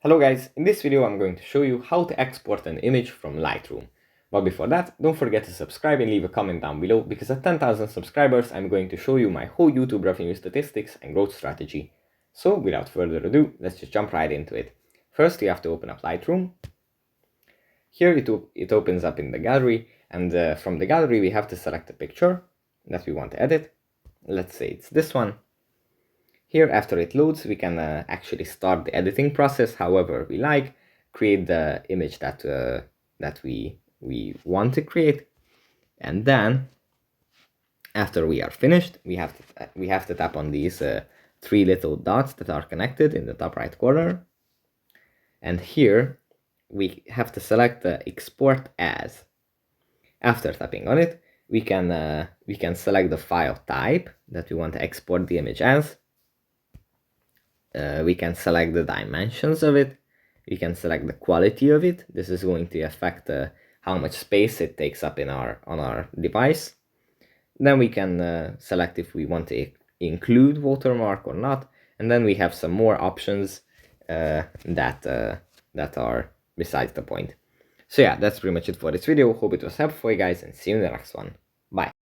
Hello guys, in this video I'm going to show you how to export an image from Lightroom. But before that, don't forget to subscribe and leave a comment down below, because at 10,000 subscribers I'm going to show you my whole YouTube revenue statistics and growth strategy. So without further ado, let's just jump right into it. First you have to open up Lightroom. Here it opens up in the gallery, and from the gallery we have to select a picture that we want to edit. Let's say it's this one. Here, after it loads, we can actually start the editing process however we like, create the image that we want to create, and then after we are finished, we have to tap on these three little dots that are connected in the top right corner, and here we have to select export as. After tapping on it, we can select the file type that we want to export the image as. We can select the dimensions of it, we can select the quality of it. This is going to affect how much space it takes up on our device. Then we can select if we want to include watermark or not, and then we have some more options that are besides the point. So yeah, that's pretty much it for this video. Hope it was helpful for you guys, and see you in the next one. Bye.